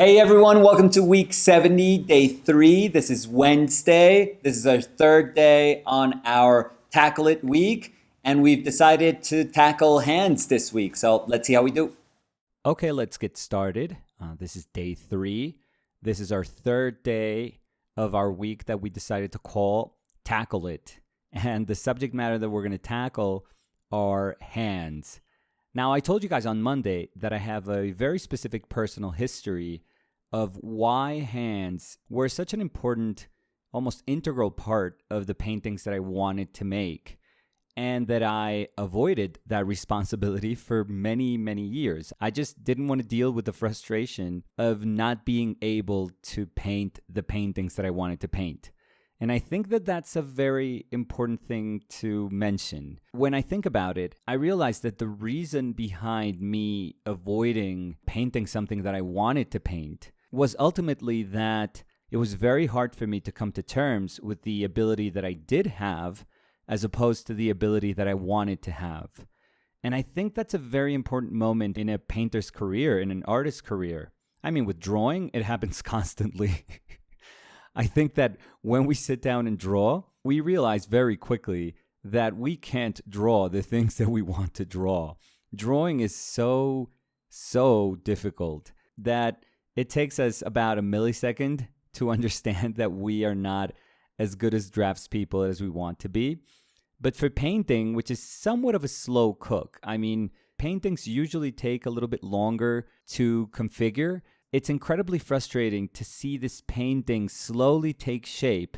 Hey everyone, welcome to week 70, day 3. This is Wednesday. This is our third day on our Tackle It week, and we've decided to tackle hands this week. So let's see how we do. Okay, let's get started. This is day 3. This is our third day of our week that we decided to call Tackle It. And the subject matter that we're going to tackle are hands. Now, I told you guys on Monday that I have a very specific personal history of why hands were such an important, almost integral part of the paintings that I wanted to make, and that I avoided that responsibility for many, many years. I just didn't want to deal with the frustration of not being able to paint the paintings that I wanted to paint. And I think that that's a very important thing to mention. When I think about it, I realize that the reason behind me avoiding painting something that I wanted to paint was ultimately that it was very hard for me to come to terms with the ability that I did have as opposed to the ability that I wanted to have. And I think that's a very important moment in a painter's career, in an artist's career. I mean, with drawing, it happens constantly. I think that when we sit down and draw, we realize very quickly that we can't draw the things that we want to draw. Drawing is so difficult that it takes us about a millisecond to understand that we are not as good as draftspeople as we want to be. But for painting, which is somewhat of a slow cook, I mean, paintings usually take a little bit longer to configure. It's incredibly frustrating to see this painting slowly take shape,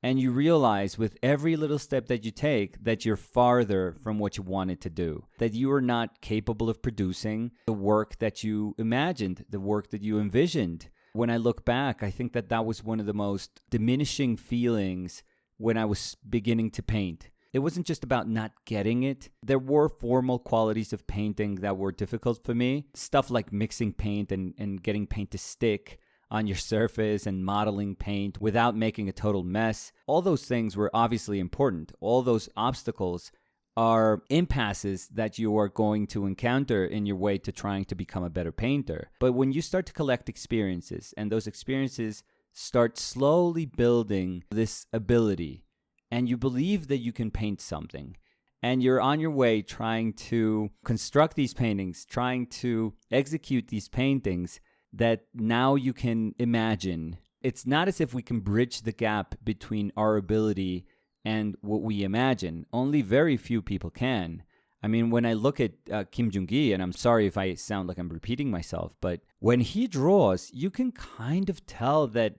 and you realize with every little step that you take that you're farther from what you wanted to do, that you are not capable of producing the work that you imagined, the work that you envisioned. When I look back, I think that that was one of the most diminishing feelings when I was beginning to paint. It wasn't just about not getting it. There were formal qualities of painting that were difficult for me. Stuff like mixing paint and getting paint to stick on your surface and modeling paint without making a total mess. All those things were obviously important. All those obstacles are impasses that you are going to encounter in your way to trying to become a better painter. But when you start to collect experiences, and those experiences start slowly building this ability, and you believe that you can paint something, and you're on your way trying to construct these paintings, trying to execute these paintings that now you can imagine. It's not as if we can bridge the gap between our ability and what we imagine. Only very few people can. I mean, when I look at Kim Jung-gi, and I'm sorry if I sound like I'm repeating myself, but when he draws, you can kind of tell that,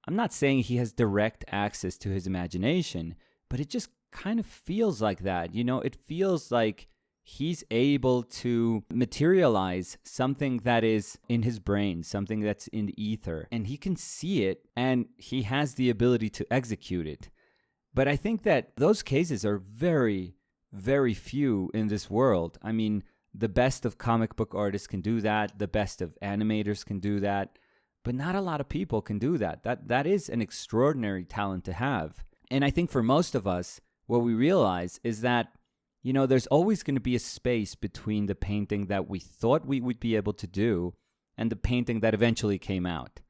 I'm not saying he has direct access to his imagination, but it just kind of feels like that. You know, it feels like he's able to materialize something that is in his brain, something that's in the ether, and he can see it, and he has the ability to execute it. But I think that those cases are very, very few in this world. I mean, the best of comic book artists can do that. The best of animators can do that. But not a lot of people can do that. That is an extraordinary talent to have. And I think for most of us, what we realize is that, you know, there's always going to be a space between the painting that we thought we would be able to do and the painting that eventually came out.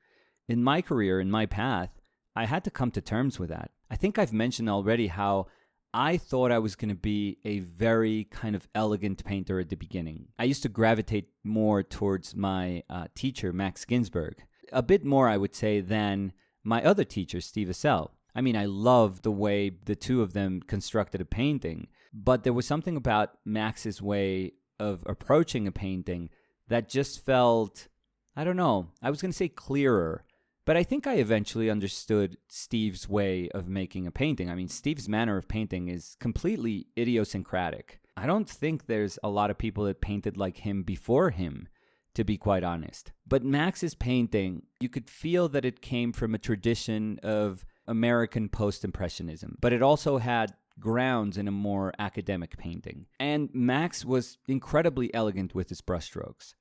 In my career, in my path, I had to come to terms with that. I think I've mentioned already how I thought I was going to be a very kind of elegant painter at the beginning. I used to gravitate more towards my teacher, Max Ginsberg. A bit more, I would say, than my other teacher, Steve Assel. I mean, I love the way the two of them constructed a painting, but there was something about Max's way of approaching a painting that just felt, I don't know, I was going to say clearer, but I think I eventually understood Steve's way of making a painting. I mean, Steve's manner of painting is completely idiosyncratic. I don't think there's a lot of people that painted like him before him, to be quite honest. But Max's painting, you could feel that it came from a tradition of American post-impressionism, but it also had grounds in a more academic painting. And Max was incredibly elegant with his brushstrokes.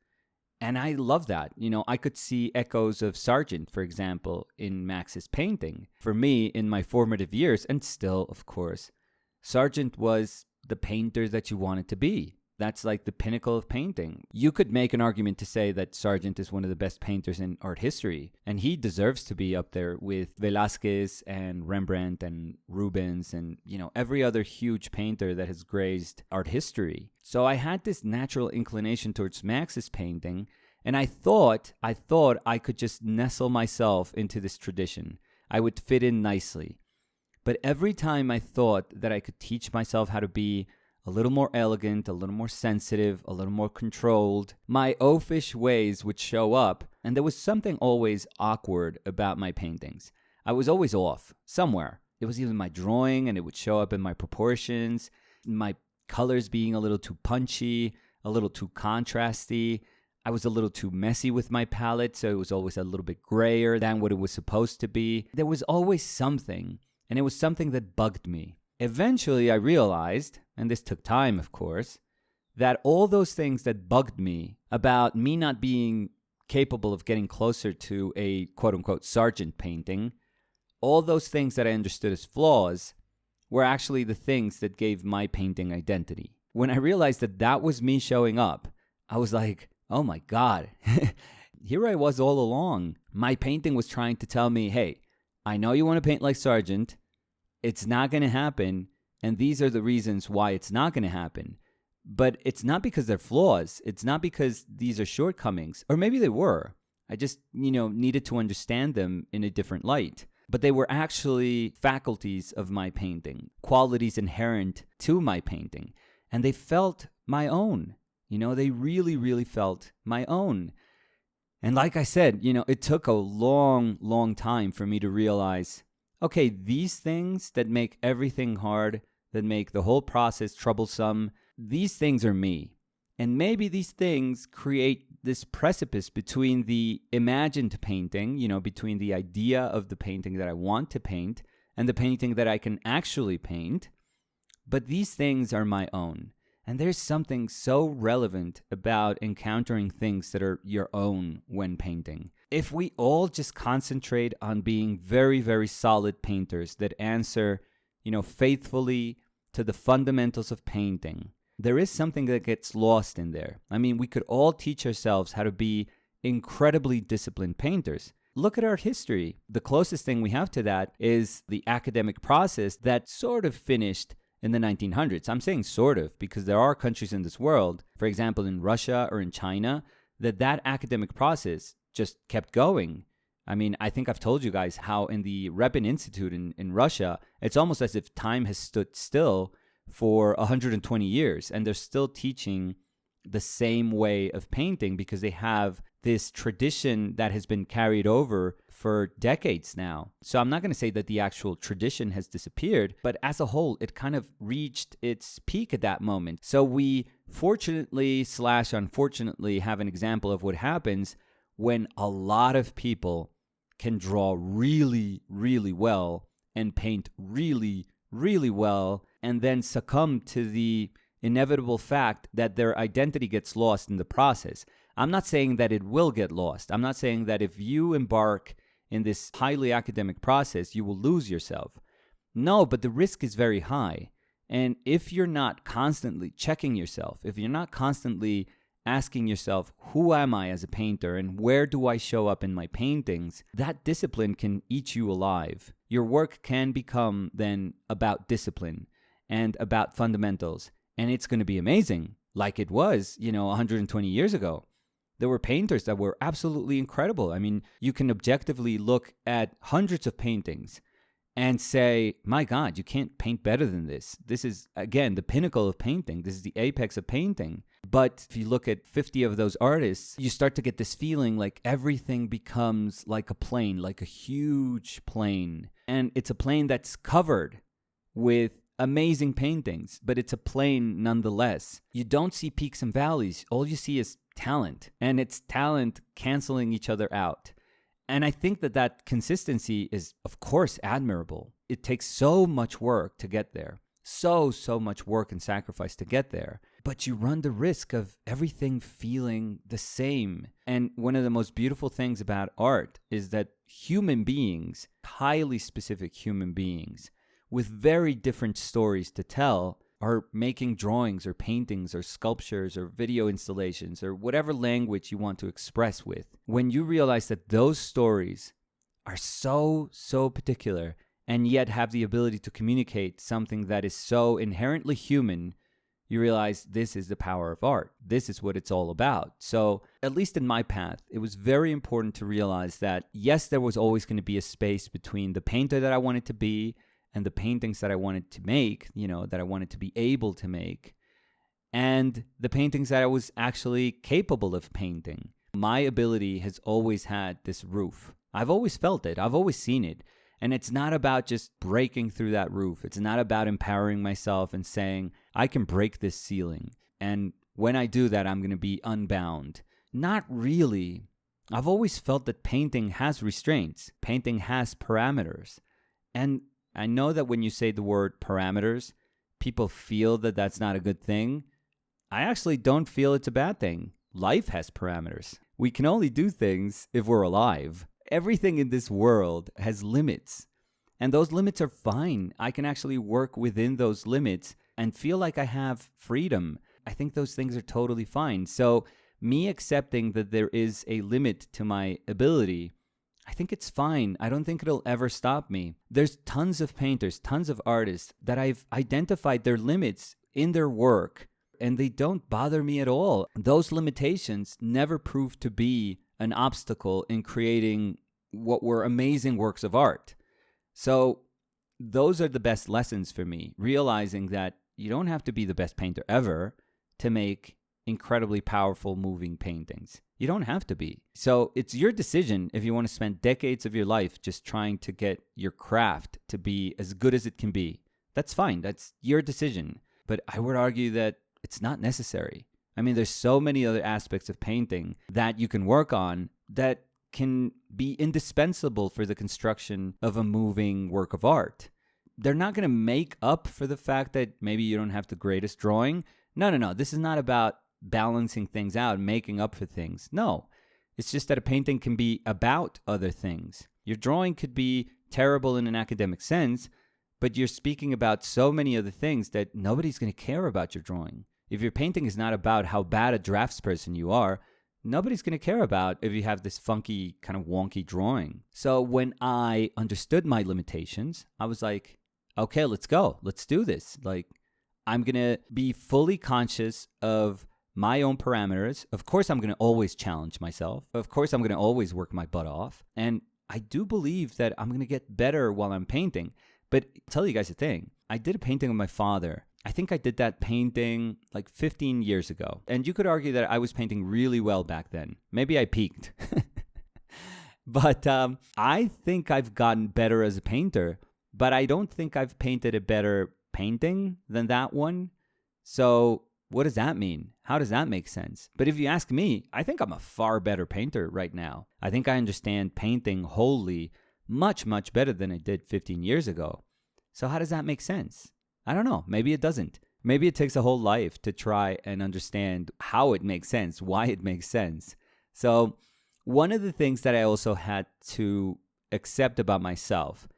And I love that. You know, I could see echoes of Sargent, for example, in Max's painting. For me, in my formative years, and still, of course, Sargent was the painter that you wanted to be. That's like the pinnacle of painting. You could make an argument to say that Sargent is one of the best painters in art history, and he deserves to be up there with Velázquez and Rembrandt and Rubens and, every other huge painter that has graced art history. So I had this natural inclination towards Max's painting, and I thought I could just nestle myself into this tradition. I would fit in nicely. But every time I thought that I could teach myself how to be a little more elegant, a little more sensitive, a little more controlled, my oafish ways would show up, and there was something always awkward about my paintings. I was always off, somewhere. It was either my drawing, and it would show up in my proportions, my colors being a little too punchy, a little too contrasty. I was a little too messy with my palette, so it was always a little bit grayer than what it was supposed to be. There was always something, and it was something that bugged me. Eventually, I realized, and this took time, of course, that all those things that bugged me about me not being capable of getting closer to a quote-unquote Sargent painting, all those things that I understood as flaws were actually the things that gave my painting identity. When I realized that that was me showing up, I was like, oh my God, here I was all along. My painting was trying to tell me, hey, I know you want to paint like Sargent. It's not going to happen, and these are the reasons why it's not going to happen. But it's not because they're flaws. It's not because these are shortcomings. Or maybe they were. I just, needed to understand them in a different light. But they were actually faculties of my painting, qualities inherent to my painting. And they felt my own. They really, really felt my own. And like I said, it took a long, long time for me to realize, okay, these things that make everything hard, that make the whole process troublesome, these things are me. And maybe these things create this precipice between the imagined painting, between the idea of the painting that I want to paint and the painting that I can actually paint. But these things are my own. And there's something so relevant about encountering things that are your own when painting. If we all just concentrate on being very, very solid painters that answer, faithfully to the fundamentals of painting, there is something that gets lost in there. I mean, we could all teach ourselves how to be incredibly disciplined painters. Look at art history. The closest thing we have to that is the academic process that sort of finished in the 1900s. I'm saying sort of because there are countries in this world, for example, in Russia or in China, that academic process just kept going. I mean, I think I've told you guys how in the Repin Institute in Russia, it's almost as if time has stood still for 120 years, and they're still teaching the same way of painting because they have this tradition that has been carried over for decades now. So I'm not going to say that the actual tradition has disappeared, but as a whole, it kind of reached its peak at that moment. So we fortunately / unfortunately have an example of what happens when a lot of people can draw really, really well and paint really, really well, and then succumb to the inevitable fact that their identity gets lost in the process. I'm not saying that it will get lost. I'm not saying that if you embark in this highly academic process, you will lose yourself. No, but the risk is very high. And if you're not constantly checking yourself, if you're not constantly asking yourself, who am I as a painter and where do I show up in my paintings, that discipline can eat you alive. Your work can become then about discipline and about fundamentals. And it's going to be amazing, like it was, 120 years ago. There were painters that were absolutely incredible. I mean, you can objectively look at hundreds of paintings and say, my God, you can't paint better than this. This is, again, the pinnacle of painting. This is the apex of painting. But if you look at 50 of those artists, you start to get this feeling like everything becomes like a plane, like a huge plane. And it's a plane that's covered with amazing paintings, but it's a plane nonetheless. You don't see peaks and valleys. All you see is talent, and it's talent canceling each other out. And I think that consistency is, of course, admirable. It takes so much work to get there. So much work and sacrifice to get there. But you run the risk of everything feeling the same. And one of the most beautiful things about art is that human beings, highly specific human beings, with very different stories to tell, are making drawings or paintings or sculptures or video installations or whatever language you want to express with. When you realize that those stories are so particular and yet have the ability to communicate something that is so inherently human, you realize this is the power of art. This is what it's all about. So, at least in my path, it was very important to realize that, yes, there was always going to be a space between the painter that I wanted to be and the paintings that I wanted to make, that I wanted to be able to make, and the paintings that I was actually capable of painting. My ability has always had this roof. I've always felt it. I've always seen it. And it's not about just breaking through that roof. It's not about empowering myself and saying, I can break this ceiling. And when I do that, I'm going to be unbound. Not really. I've always felt that painting has restraints. Painting has parameters. And I know that when you say the word parameters, people feel that that's not a good thing. I actually don't feel it's a bad thing. Life has parameters. We can only do things if we're alive. Everything in this world has limits, and those limits are fine. I can actually work within those limits and feel like I have freedom. I think those things are totally fine. So me accepting that there is a limit to my ability, I think it's fine. I don't think it'll ever stop me. There's tons of painters, tons of artists that I've identified their limits in their work, and they don't bother me at all. Those limitations never prove to be an obstacle in creating what were amazing works of art. So those are the best lessons for me, realizing that you don't have to be the best painter ever to make incredibly powerful, moving paintings. You don't have to be. So it's your decision if you want to spend decades of your life just trying to get your craft to be as good as it can be. That's fine. That's your decision. But I would argue that it's not necessary. I mean, there's so many other aspects of painting that you can work on that can be indispensable for the construction of a moving work of art. They're not going to make up for the fact that maybe you don't have the greatest drawing. No. This is not about balancing things out, making up for things. No, it's just that a painting can be about other things. Your drawing could be terrible in an academic sense, but you're speaking about so many other things that nobody's going to care about your drawing. If your painting is not about how bad a draftsperson you are, nobody's going to care about if you have this funky, kind of wonky drawing. So when I understood my limitations, I was like, okay, let's go. Let's do this. Like, I'm going to be fully conscious of my own parameters. Of course, I'm going to always challenge myself. Of course, I'm going to always work my butt off. And I do believe that I'm going to get better while I'm painting. But I'll tell you guys a thing. I did a painting of my father. I think I did that painting like 15 years ago. And you could argue that I was painting really well back then. Maybe I peaked. But I think I've gotten better as a painter. But I don't think I've painted a better painting than that one. So what does that mean? How does that make sense? But if you ask me, I think I'm a far better painter right now. I think I understand painting wholly much, much better than I did 15 years ago. So how does that make sense? I don't know. Maybe it doesn't. Maybe it takes a whole life to try and understand how it makes sense, why it makes sense. So one of the things that I also had to accept about myself,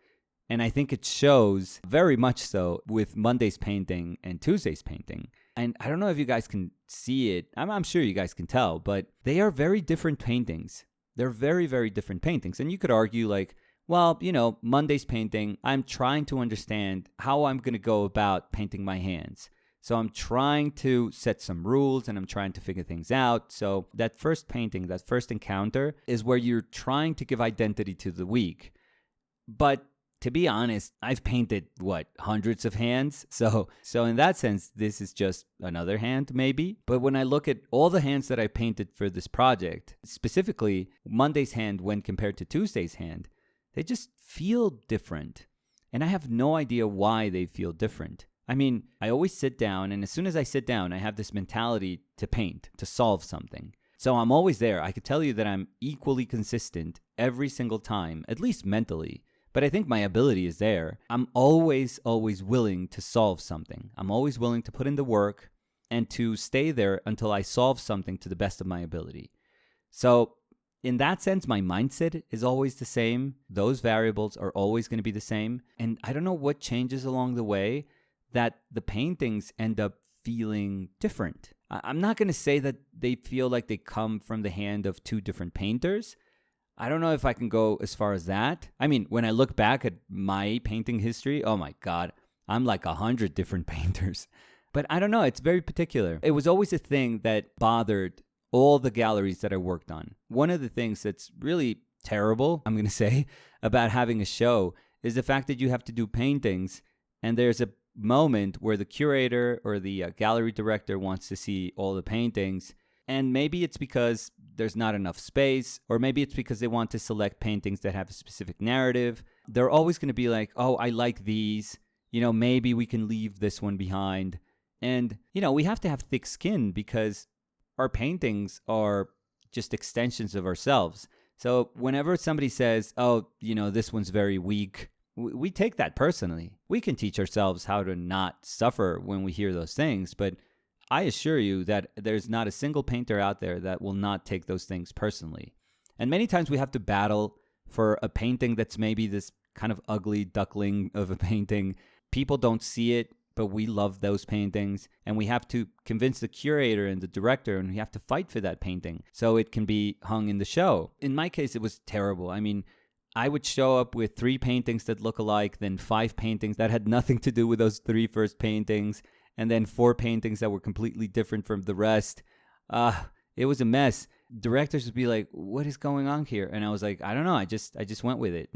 and I think it shows very much so with Monday's painting and Tuesday's painting. And I don't know if you guys can see it. I'm sure you guys can tell, but they are very different paintings. They're very, very different paintings. And you could argue like, well, Monday's painting, I'm trying to understand how I'm going to go about painting my hands. So I'm trying to set some rules and I'm trying to figure things out. So that first painting, that first encounter is where you're trying to give identity to the week. But to be honest, I've painted, hundreds of hands? So in that sense, this is just another hand, maybe. But when I look at all the hands that I painted for this project, specifically Monday's hand when compared to Tuesday's hand, they just feel different. And I have no idea why they feel different. I mean, I always sit down, and as soon as I sit down, I have this mentality to paint, to solve something. So I'm always there. I could tell you that I'm equally consistent every single time, at least mentally. But I think my ability is there. I'm always willing to solve something. I'm always willing to put in the work and to stay there until I solve something to the best of my ability. So in that sense, my mindset is always the same. Those variables are always going to be the same. And I don't know what changes along the way that the paintings end up feeling different. I'm not going to say that they feel like they come from the hand of two different painters. I don't know if I can go as far as that. I mean, when I look back at my painting history, oh my God, I'm like 100 different painters. But I don't know, it's very particular. It was always a thing that bothered all the galleries that I worked on. One of the things that's really terrible, I'm going to say, about having a show is the fact that you have to do paintings and there's a moment where the curator or the gallery director wants to see all the paintings. And maybe it's because there's not enough space, or maybe it's because they want to select paintings that have a specific narrative. They're always going to be like, oh, I like these. Maybe we can leave this one behind. And, we have to have thick skin because our paintings are just extensions of ourselves. So whenever somebody says, oh, this one's very weak, we take that personally. We can teach ourselves how to not suffer when we hear those things, but I assure you that there's not a single painter out there that will not take those things personally. And many times we have to battle for a painting that's maybe this kind of ugly duckling of a painting. People don't see it, but we love those paintings. And we have to convince the curator and the director, and we have to fight for that painting so it can be hung in the show. In my case, it was terrible. I mean, I would show up with 3 paintings that look alike, then 5 paintings that had nothing to do with those 3 first paintings, and then 4 paintings that were completely different from the rest. It was a mess. Directors would be like, what is going on here? And I was like, I don't know. I just went with it.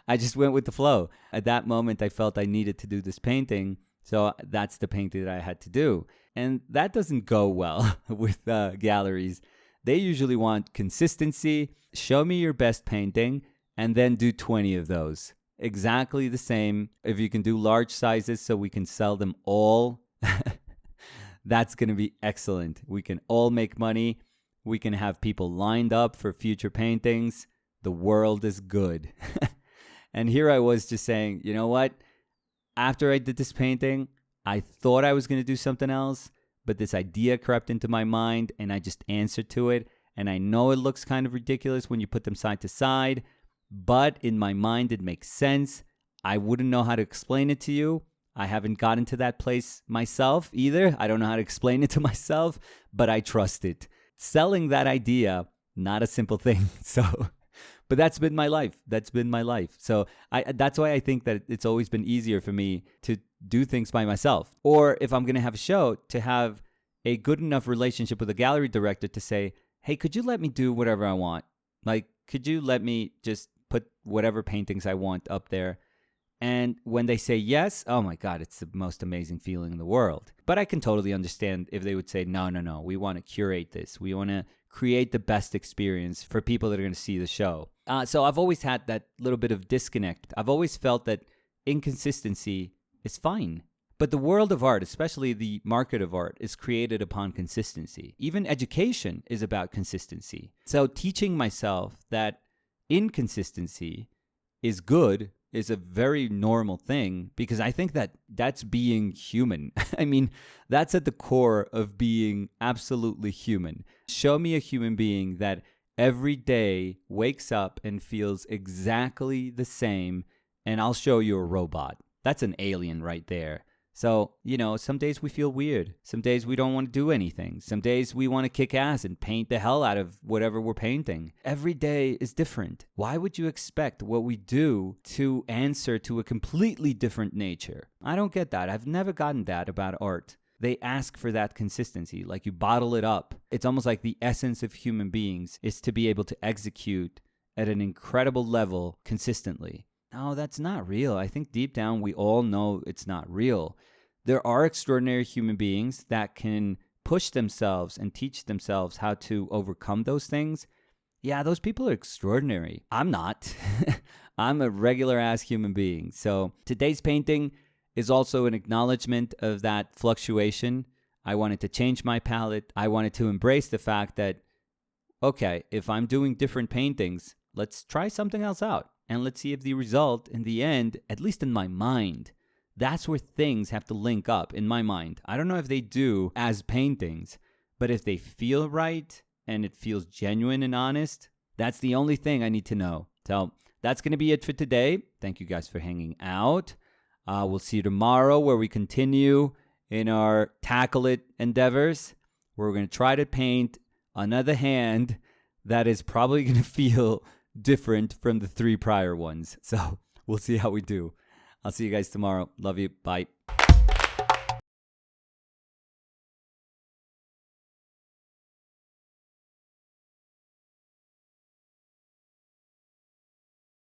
I just went with the flow. At that moment, I felt I needed to do this painting. So that's the painting that I had to do. And that doesn't go well with galleries. They usually want consistency. Show me your best painting and then do 20 of those. Exactly the same. If you can do large sizes so we can sell them all, that's going to be excellent. We can all make money. We can have people lined up for future paintings. The world is good. And here I was just saying, you know what? After I did this painting, I thought I was going to do something else, but this idea crept into my mind and I just answered to it. And I know it looks kind of ridiculous when you put them side to side, but in my mind, it makes sense. I wouldn't know how to explain it to you. I haven't gotten to that place myself either. I don't know how to explain it to myself, but I trust it. Selling that idea, not a simple thing. But that's been my life. So that's why I think that it's always been easier for me to do things by myself. Or if I'm going to have a show, to have a good enough relationship with a gallery director to say, hey, could you let me do whatever I want? Like, could you let me just put whatever paintings I want up there? And when they say yes, oh my God, it's the most amazing feeling in the world. But I can totally understand if they would say, no, we want to curate this. We want to create the best experience for people that are going to see the show. So I've always had that little bit of disconnect. I've always felt that inconsistency is fine. But the world of art, especially the market of art, is created upon consistency. Even education is about consistency. So teaching myself that inconsistency is good is a very normal thing because I think that that's being human. I mean, that's at the core of being absolutely human. Show me a human being that every day wakes up and feels exactly the same, and I'll show you a robot. That's an alien right there. So, some days we feel weird. Some days we don't want to do anything. Some days we want to kick ass and paint the hell out of whatever we're painting. Every day is different. Why would you expect what we do to answer to a completely different nature? I don't get that. I've never gotten that about art. They ask for that consistency, like you bottle it up. It's almost like the essence of human beings is to be able to execute at an incredible level consistently. No, that's not real. I think deep down we all know it's not real. There are extraordinary human beings that can push themselves and teach themselves how to overcome those things. Yeah, those people are extraordinary. I'm not. I'm a regular ass human being. So today's painting is also an acknowledgement of that fluctuation. I wanted to change my palette. I wanted to embrace the fact that, okay, if I'm doing different paintings, let's try something else out. And let's see if the result in the end, at least in my mind, that's where things have to link up in my mind. I don't know if they do as paintings, but if they feel right and it feels genuine and honest, that's the only thing I need to know. So that's going to be it for today. Thank you guys for hanging out. We'll see you tomorrow where we continue in our tackle it endeavors. We're going to try to paint another hand that is probably going to feel different from the 3 prior ones. So we'll see how we do. I'll see you guys tomorrow. Love you. Bye.